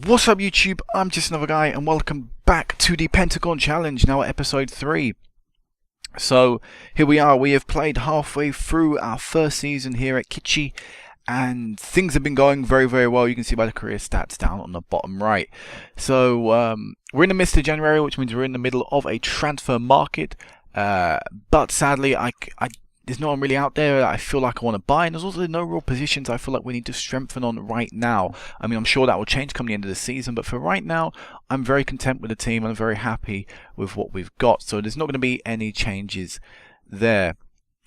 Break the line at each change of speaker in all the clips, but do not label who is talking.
What's up YouTube, I'm just another guy and welcome back to the Pentagon Challenge, now at episode 3. So here we are, we have played halfway through our first season here at Kichi and things have been going very well. You can see by the career stats down on the bottom right. So we're in the midst of January, which means we're in the middle of a transfer market, but sadly there's no one really out there that I feel like I want to buy, and there's also no real positions I feel like we need to strengthen on right now. I mean, I'm sure that will change come the end of the season, but for right now, I'm very content with the team and I'm very happy with what we've got. So there's not going to be any changes there.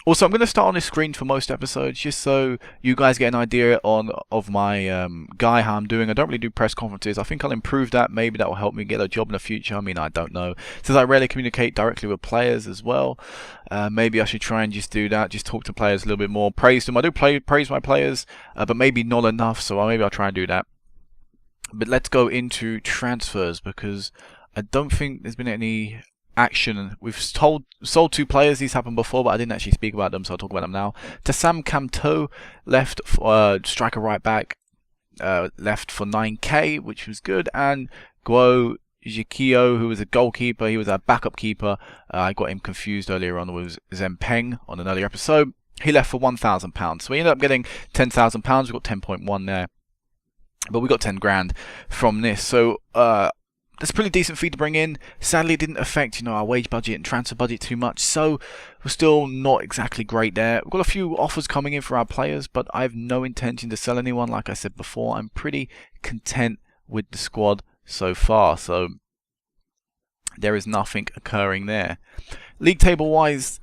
Also, I'm going to start on this screen for most episodes, just so you guys get an idea of my guy, how I'm doing. I don't really do press conferences. I think I'll improve that. Maybe that will help me get a job in the future. I mean, I don't know. Since I rarely communicate directly with players as well, maybe I should try and just do that. Just talk to players a little bit more. Praise them. I do praise my players, but maybe not enough. So maybe I'll try and do that. But let's go into transfers, because I don't think there's been any action. We've sold 2 players. These happened before, but I didn't actually speak about them, so I'll talk about them now. Tassam Kamto left for striker right back, left for 9k, which was good. And Guo Jikio, who was a goalkeeper, he was a backup keeper. I got him confused earlier on with Zempeng on an earlier episode. He left for £1,000, so we ended up getting £10,000. We got 10.1 there, but we got 10 grand from this. So that's a pretty decent fee to bring in. Sadly, it didn't affect, our wage budget and transfer budget too much, so we're still not exactly great there. We've got a few offers coming in for our players, but I have no intention to sell anyone. Like I said before, I'm pretty content with the squad so far, so there is nothing occurring there. League table wise,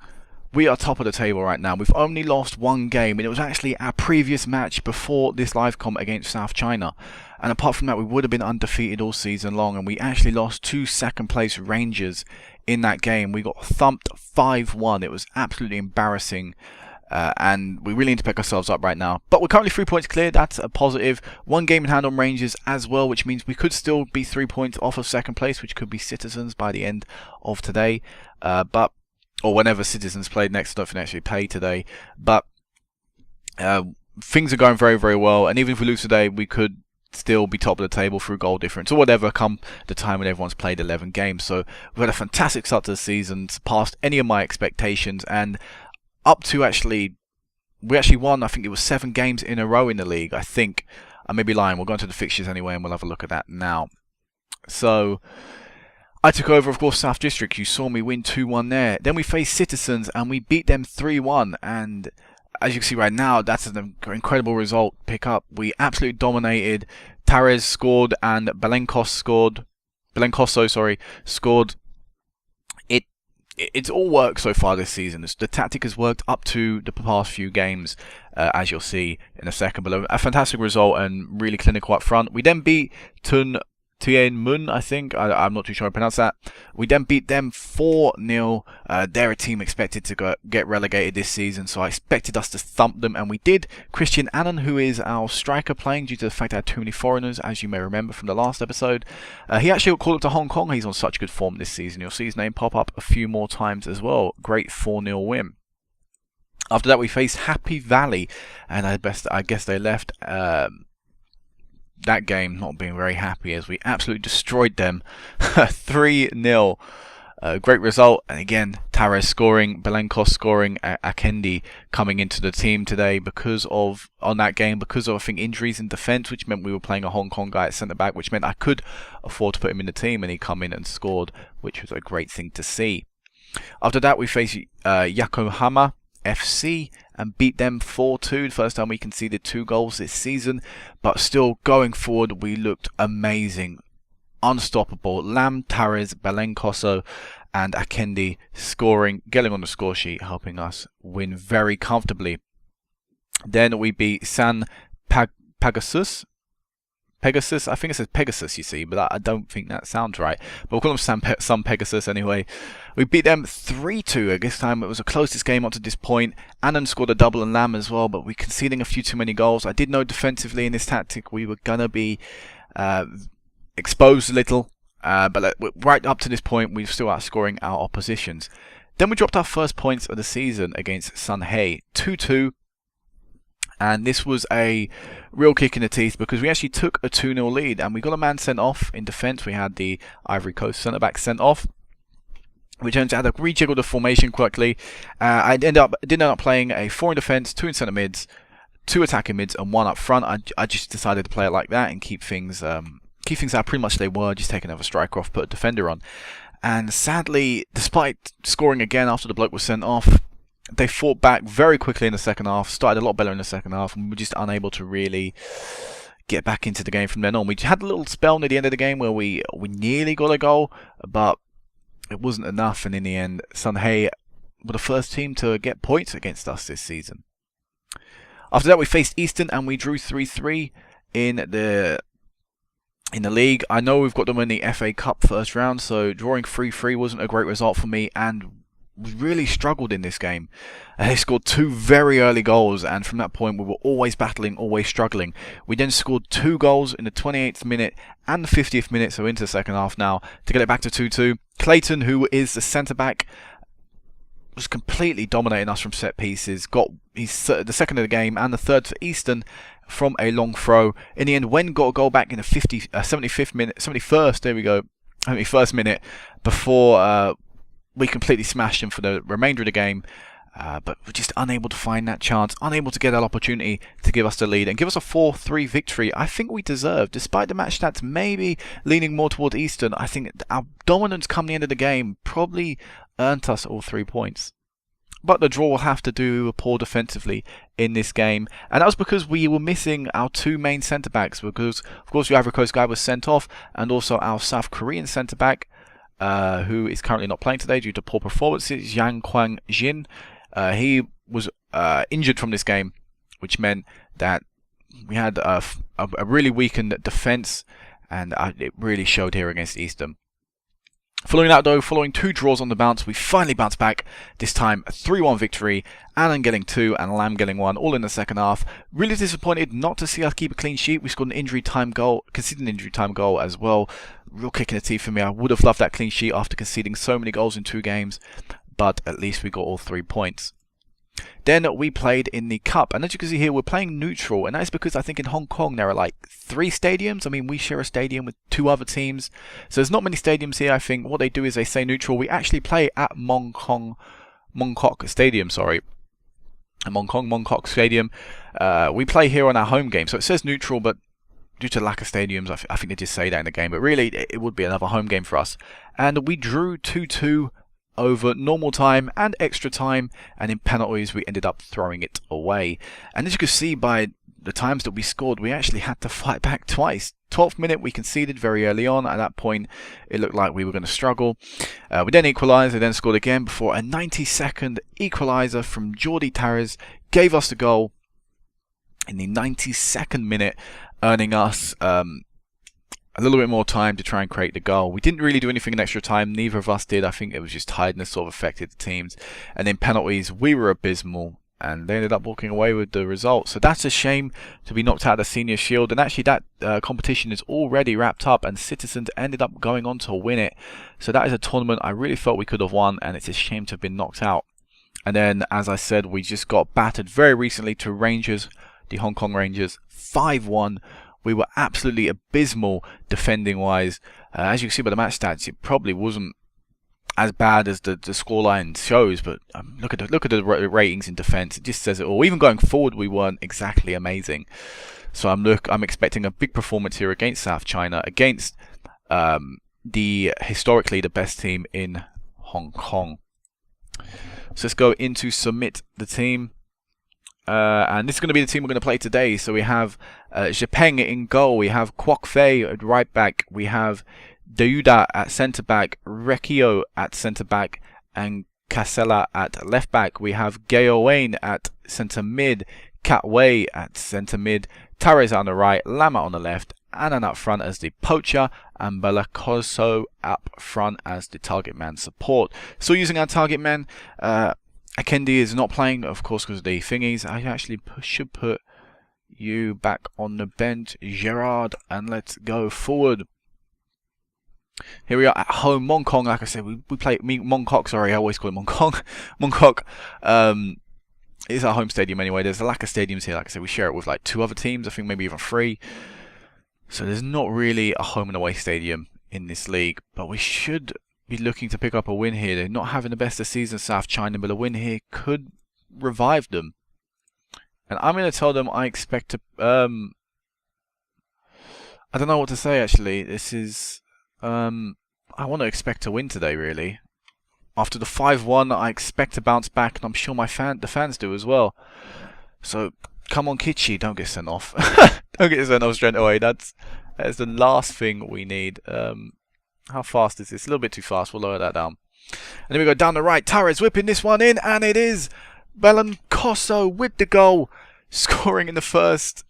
we are top of the table right now. We've only lost 1 game, and it was actually our previous match before this live comp against South China. And apart from that, we would have been undefeated all season long, and we actually lost 2 second place Rangers in that game. We got thumped 5-1. It was absolutely embarrassing, and we really need to pick ourselves up right now. But we're currently 3 points clear. That's a positive. 1 game in hand on Rangers as well, which means we could still be 3 points off of second place, which could be Citizens by the end of today. Or whenever Citizens played next. I don't think they actually play today. But things are going very well, and even if we lose today, we could still be top of the table through goal difference or whatever come the time when everyone's played 11 games. So we've had a fantastic start to the season, surpassed any of my expectations, and up to we actually won, I think it was 7 games in a row in the league. I think I may be lying. We'll go into the fixtures anyway and we'll have a look at that now. So I took over, of course, South District. You saw me win 2-1 there. Then we faced Citizens and we beat them 3-1, and as you can see right now, that's an incredible result pick up. We absolutely dominated. Tarez scored and Belencoso scored. It's all worked so far this season. The tactic has worked up to the past few games, as you'll see in a second. But a fantastic result and really clinical up front. We then beat Tien Mun, I think. I'm not too sure how to pronounce that. We then beat them 4-0. They're a team expected to get relegated this season, so I expected us to thump them, and we did. Christian Annan, who is our striker, playing due to the fact I had too many foreigners, as you may remember from the last episode. He actually got called up to Hong Kong. He's on such good form this season. You'll see his name pop up a few more times as well. Great 4-0 win. After that, we faced Happy Valley, and I guess they left that game not being very happy, as we absolutely destroyed them 3-0. Great result, and again Tarez scoring, Belenkos scoring, Akendi coming into the team today because of I think injuries in defence, which meant we were playing a Hong Kong guy at centre back, which meant I could afford to put him in the team, and he come in and scored, which was a great thing to see. After that, we faced Yokohama FC and beat them 4-2. The first time we conceded 2 goals this season, but still going forward we looked amazing, unstoppable. Lam, Tarez, Belencoso and Akendi scoring, getting on the score sheet, helping us win very comfortably. Then we beat San Pegasus, I think it says Pegasus, you see, but I don't think that sounds right. But we'll call them Sun Pegasus anyway. We beat them 3-2. At this time, it was the closest game up to this point. Annan scored a double and Lam as well, but we're conceding a few too many goals. I did know defensively in this tactic we were going to be exposed a little, but right up to this point, we're still outscoring our oppositions. Then we dropped our first points of the season against Sun He, 2-2. And this was a real kick in the teeth because we actually took a 2-0 lead and we got a man sent off in defence. We had the Ivory Coast centre-back sent off, which ends out to rejiggle the formation quickly. I did end up playing a 4 in defence, 2 in centre mids, 2 attacking mids, and 1 up front. I just decided to play it like that and keep things how pretty much they were. Just take another striker off, put a defender on. And sadly, despite scoring again after the bloke was sent off, they fought back very quickly in the second half, started a lot better in the second half, and we were just unable to really get back into the game from then on. We had a little spell near the end of the game where we nearly got a goal, but it wasn't enough, and in the end, Sunhae were the first team to get points against us this season. After that, we faced Eastern, and we drew 3-3 in the league. I know we've got them in the FA Cup first round, so drawing 3-3 wasn't a great result for me, and we really struggled in this game. They scored 2 very early goals, and from that point we were always battling, always struggling. We then scored 2 goals in the 28th minute and the 50th minute, so into the second half now, to get it back to 2-2. Clayton, who is the centre-back, was completely dominating us from set pieces. Got the second of the game and the third for Eastern from a long throw. In the end, Wen got a goal back in the 75th minute, 71st, there we go, 71st minute, before we completely smashed him for the remainder of the game, but we're just unable to find that chance, unable to get that opportunity to give us the lead and give us a 4-3 victory. I think we deserved, despite the match stats maybe leaning more toward Eastern. I think our dominance come the end of the game probably earned us all 3 points. But the draw will have to do poor defensively in this game, and that was because we were missing our 2 main centre-backs, because of course the Ivory Coast guy was sent off, and also our South Korean centre-back, who is currently not playing today due to poor performances, Yang Kwang Jin. He was injured from this game, which meant that we had a really weakened defence, and it really showed here against Eastern. Following that though, following 2 draws on the bounce, we finally bounced back, this time a 3-1 victory, Alan getting 2 and Lam getting 1, all in the second half. Really disappointed not to see us keep a clean sheet. We scored an injury time goal, conceded an injury time goal as well. Real kick in the teeth for me. I would have loved that clean sheet after conceding so many goals in 2 games, but at least we got all 3 points. Then we played in the Cup, and as you can see here, we're playing neutral, and that's because I think in Hong Kong there are like 3 stadiums. I mean, we share a stadium with 2 other teams, so there's not many stadiums here. I think what they do is they say neutral. We actually play at Mongkok Stadium, Mongkok Stadium. We play here on our home game, so it says neutral, but due to lack of stadiums, I think they just say that in the game, but really it would be another home game for us. And we drew 2-2 over normal time and extra time, and in penalties we ended up throwing it away. And as you can see by the times that we scored, we actually had to fight back twice. 12th minute we conceded very early on. At that point it looked like we were going to struggle. We then equalised and then scored again before a 92nd equaliser from Jordi Tarres gave us the goal in the 92nd minute, earning us a little bit more time to try and create the goal. We didn't really do anything in extra time, neither of us did. I think it was just tiredness sort of affected the teams. And in penalties, we were abysmal, and they ended up walking away with the result. So that's a shame to be knocked out of the Senior Shield, and actually that competition is already wrapped up, and Citizens ended up going on to win it. So that is a tournament I really felt we could have won, and it's a shame to have been knocked out. And then, as I said, we just got battered very recently to Rangers, the Hong Kong Rangers, 5-1. We were absolutely abysmal defending wise. As you can see by the match stats, it probably wasn't as bad as the scoreline shows, but look at the ratings in defence. It just says it all. Even going forward, we weren't exactly amazing. So I'm expecting a big performance here against South China, against historically the best team in Hong Kong. So let's go into submit the team. And this is going to be the team we're going to play today. So we have Zhepeng in goal, we have Kwok Fei at right back, we have Deuda at centre back, Rekio at centre back, and Casella at left back. We have Gao Wayne at centre mid, Kat Wei at centre mid, Tares on the right, Lama on the left, Anan up front as the poacher, and Balakoso up front as the target man support. So using our target man, Akendi is not playing, of course, because of the thingies. I actually should put you back on the bench, Gerard, and let's go forward. Here we are at home, Mongkok. Like I said, we play Mongkok. Sorry, I always call it Mongkok. Mongkok. It is our home stadium anyway. There's a lack of stadiums here. Like I said, we share it with like 2 other teams. I think maybe even 3. So there's not really a home and away stadium in this league. But we should be looking to pick up a win here. They're not having the best of season, South China, but a win here could revive them. And I'm going to tell them I expect to... I don't know what to say, actually. This is... I want to expect to win today, really. After the 5-1, I expect to bounce back, and I'm sure the fans do as well. So, come on, Kichi, don't get sent off. Don't get sent off straight away. That is the last thing we need. How fast is this? A little bit too fast. We'll lower that down. And then we go down the right. Torres whipping this one in, and it is Belancoso with the goal, scoring in the first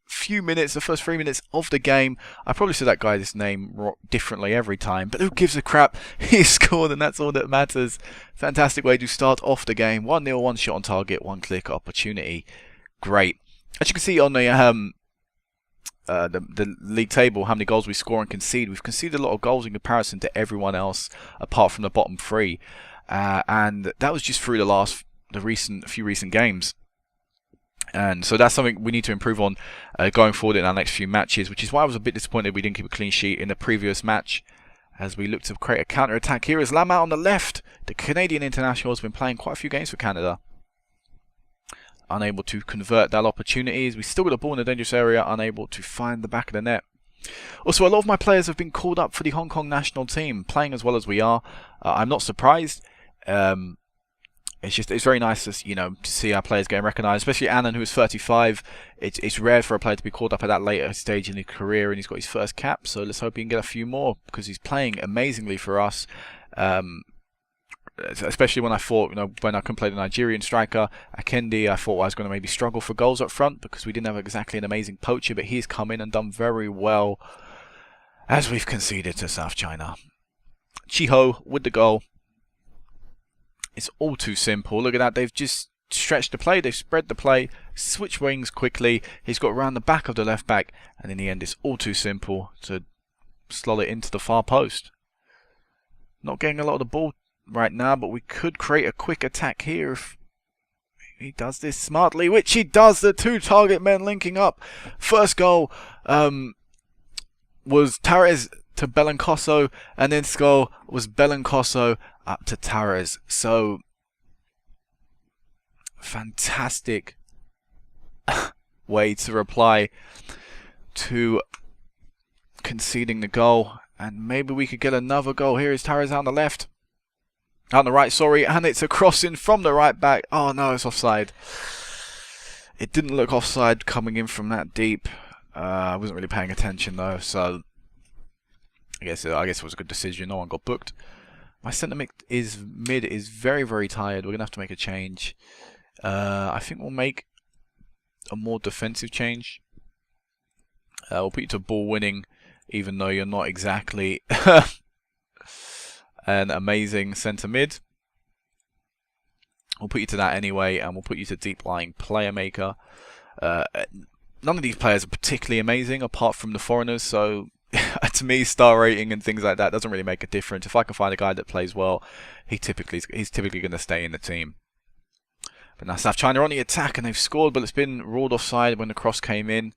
few minutes, the first 3 minutes of the game. I probably said that guy's name differently every time, but who gives a crap? He scored, and that's all that matters. Fantastic way to start off the game. 1-0, 1 shot on target, 1 click opportunity. Great. As you can see on the league table, how many goals we score and concede. We've conceded a lot of goals in comparison to everyone else, apart from the bottom 3, and that was just through the few recent games. And so that's something we need to improve on going forward in our next few matches, which is why I was a bit disappointed we didn't keep a clean sheet in the previous match, as we look to create a counter-attack. Here is Lam out on the left. The Canadian international has been playing quite a few games for Canada. Unable to convert that opportunities. We still got the ball in the dangerous area, unable to find the back of the net. Also, a lot of my players have been called up for the Hong Kong national team, playing as well as we are. I'm not surprised. It's very nice to see our players getting recognised, especially Annan, who is 35. It's rare for a player to be called up at that later stage in his career, and he's got his first cap. So let's hope he can get a few more, because he's playing amazingly for us. Especially when I thought, when I couldn't play the Nigerian striker, Akendi, I thought I was going to maybe struggle for goals up front because we didn't have exactly an amazing poacher, but he's come in and done very well as we've conceded to South China. Chiho with the goal. It's all too simple. Look at that. They've just stretched the play. They've spread the play, switch wings quickly. He's got around the back of the left back, and in the end, it's all too simple to slot it into the far post. Not getting a lot of the ball right now, but we could create a quick attack here if he does this smartly, which he does. The 2 target men linking up. First goal was Torres to Belancoso, and then this goal was Belancoso up to Torres. So fantastic way to reply to conceding the goal, and maybe we could get another goal. Here is Torres on the left. On the right, sorry, and it's a crossing from the right back. Oh no, it's offside. It didn't look offside coming in from that deep. I wasn't really paying attention though, so I guess it was a good decision. No one got booked. My centre mid is very, very tired. We're gonna have to make a change. I think we'll make a more defensive change. We'll put you to ball winning, even though you're not exactly an amazing centre mid. We'll put you to that anyway, and we'll put you to deep lying player maker. None of these players are particularly amazing, apart from the foreigners, so to me, star rating and things like that doesn't really make a difference. If I can find a guy that plays well, he's typically going to stay in the team. But now South China are on the attack, and they've scored, but it's been ruled offside when the cross came in.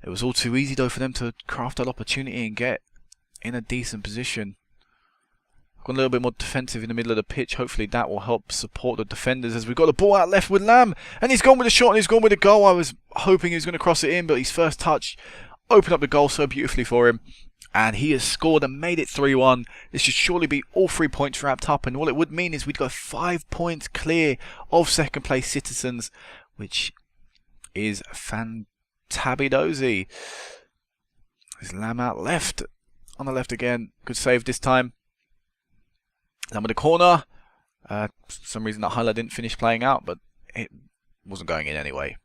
It was all too easy though for them to craft that opportunity and get in a decent position. Gone a little bit more defensive in the middle of the pitch. Hopefully that will help support the defenders, as we've got the ball out left with Lam, and he's gone with a shot and he's gone with a goal. I was hoping he was going to cross it in, but his first touch opened up the goal so beautifully for him, and he has scored and made it 3-1. This should surely be all 3 points wrapped up, and all it would mean is we'd go 5 points clear of second place Citizens, which is fantabidozy. There's Lam out left, on the left again. Good save this time. Lam with the corner. For some reason that highlight didn't finish playing out, but it wasn't going in anyway.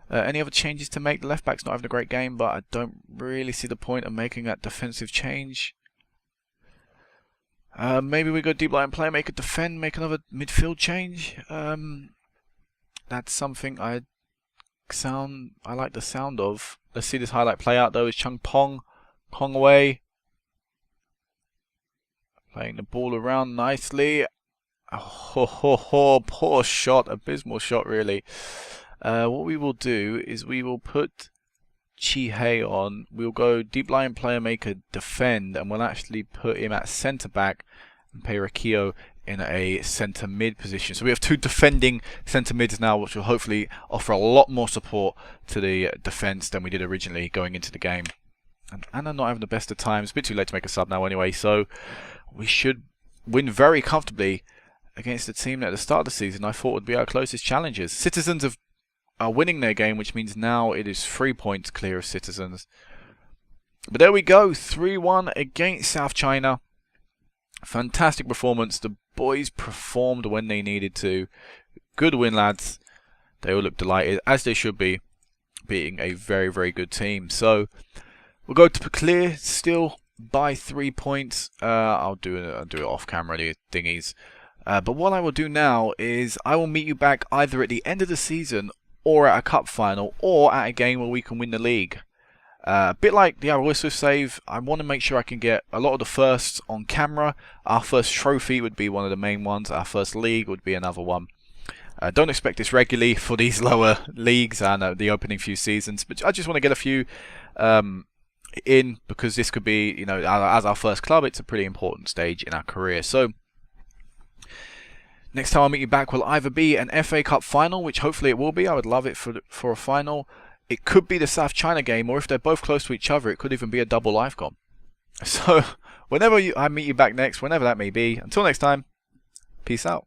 Any other changes to make? The left back's not having a great game, but I don't really see the point of making that defensive change. Maybe we go deep line play, make a defend, make another midfield change. That's something I like the sound of. Let's see this highlight play out though. Is Chung Pong away, playing the ball around nicely. Oh, poor shot, abysmal shot really. What we will do is we will put Chi on. We'll go deep line player maker defend, and we'll actually put him at centre back and Peirakio in a centre mid position. So we have two defending centre mids now, which will hopefully offer a lot more support to the defence than we did originally going into the game. And Anna not having the best of times. A bit too late to make a sub now anyway, so we should win very comfortably against a team that at the start of the season I thought would be our closest challengers. Citizens are winning their game, which means now it is 3 points clear of Citizens. But there we go, 3-1 against South China. Fantastic performance. The boys performed when they needed to. Good win, lads. They all look delighted, as they should be, beating a very, very good team. So we'll go to clear still by 3 points. I'll do it off camera, the thingies. But what I will do now is I will meet you back either at the end of the season or at a cup final or at a game where we can win the league. A bit like the Arroyo save, I want to make sure I can get a lot of the firsts on camera. Our first trophy would be one of the main ones. Our first league would be another one. Don't expect this regularly for these lower leagues and the opening few seasons, but I just want to get a few in, because this could be, you know, as our first club, it's a pretty important stage in our career. So next time I'll meet you back will either be an FA Cup final, which hopefully it will be. I would love it for a final. It could be the South China game, or if they're both close to each other, it could even be a double LiveCom. So whenever I meet you back next, whenever that may be, until next time, peace out.